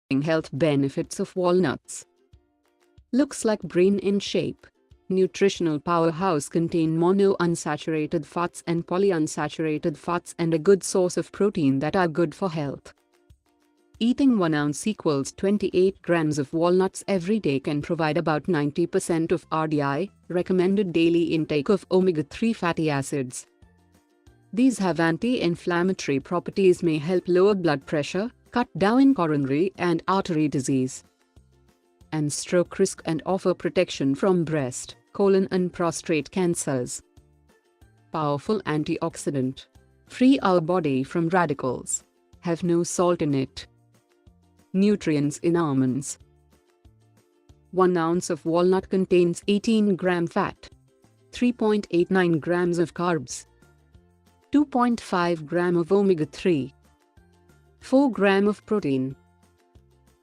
Health benefits of walnuts. Looks like brain in shape. Nutritional powerhouse contain mono-unsaturated fats and polyunsaturated fats and a good source of protein that are good for health. Eating 1 ounce equals 28 grams of walnuts every day can provide about 90% of RDI, recommended daily intake of omega-3 fatty acids. These have anti-inflammatory properties, may help lower blood pressure, cut down coronary and artery disease, and stroke risk, and offer protection from breast, colon and prostate cancers. Powerful antioxidant. Free our body from radicals. Have no salt in it. Nutrients in almonds. 1 ounce of walnut contains 18 gram fat, 3.89 grams of carbs, 2.5 gram of omega-3, 4 gram of protein,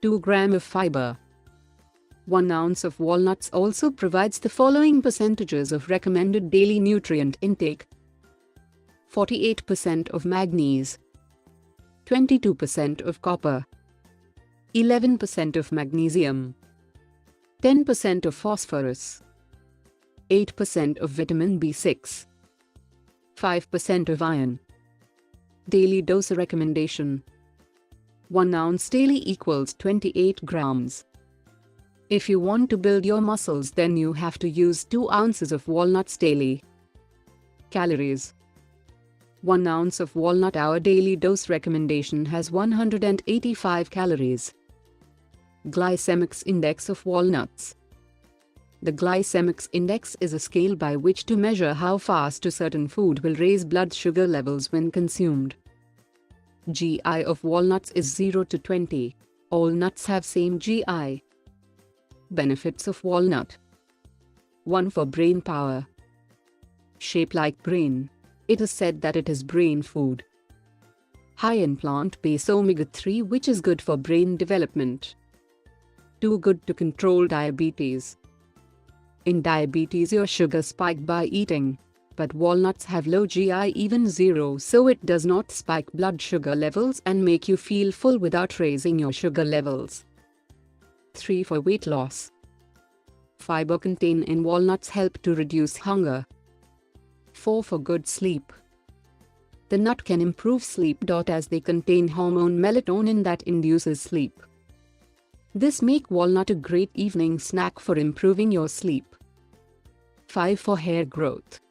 2 gram of fiber. 1 ounce of walnuts also provides the following percentages of recommended daily nutrient intake: 48% of magnese, 22% of copper, 11% of magnesium, 10% of phosphorus, 8% of vitamin B6, 5% of iron. Daily dose recommendation: 1 ounce daily equals 28 grams. If you want to build your muscles, then you have to use 2 ounces of walnuts daily. Calories: 1 ounce of walnut. Our daily dose recommendation has 185 calories. GLYCEMIX index of walnuts. The GLYCEMIX index is a scale by which to measure how fast a certain food will raise blood sugar levels when consumed. GI of walnuts is 0 to 20. All nuts have same GI. Benefits of walnut. 1. For brain power. Shape like brain. It is said that it is brain food. High in plant-based omega-3, which is good for brain development. 2. Good to control diabetes. In diabetes, your sugar spike by eating, but walnuts have low GI, even 0, so it does not spike blood sugar levels and make you feel full without raising your sugar levels. 3. For weight loss. Fiber contained in walnuts help to reduce hunger. 4. For good sleep. The nut can improve sleep. As they contain hormone melatonin that induces sleep. This make walnut a great evening snack for improving your sleep. 5. For hair growth.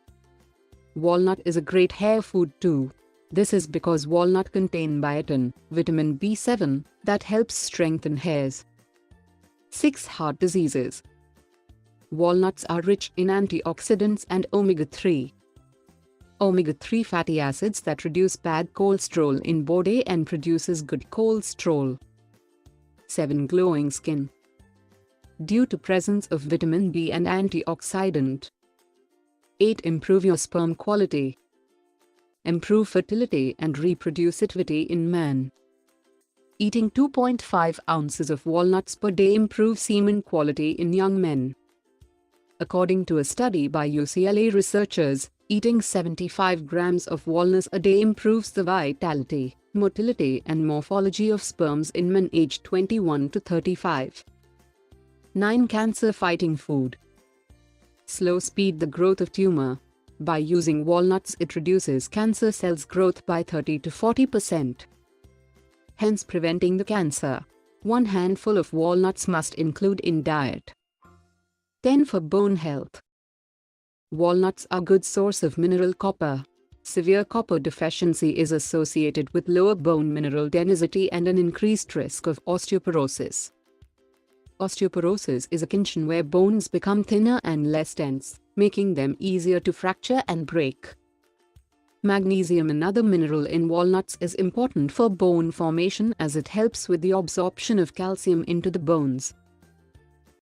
Walnut is a great hair food too. This is because walnut contain biotin, vitamin B7, that helps strengthen hairs. 6. Heart diseases. Walnuts are rich in antioxidants and omega-3. Omega-3 fatty acids that reduce bad cholesterol in body and produces good cholesterol. 7. Glowing skin. Due to presence of vitamin B and antioxidant. 8. Improve your sperm quality. Improve fertility and reproducibility in man. Eating 2.5 ounces of walnuts per day improves semen quality in young men. According to a study by UCLA researchers, eating 75 grams of walnuts a day improves the vitality, motility and morphology of sperms in men aged 21 to 35. 9. Cancer-fighting food. Slow speed the growth of tumor. By using walnuts, it reduces cancer cells growth by 30 to 40%. Hence preventing the cancer. 1 handful of walnuts must include in diet. 10. For bone health. Walnuts are good source of mineral copper. Severe copper deficiency is associated with lower bone mineral density and an increased risk of osteoporosis. Osteoporosis is a condition where bones become thinner and less dense, making them easier to fracture and break. Magnesium, another mineral in walnuts, is important for bone formation as it helps with the absorption of calcium into the bones.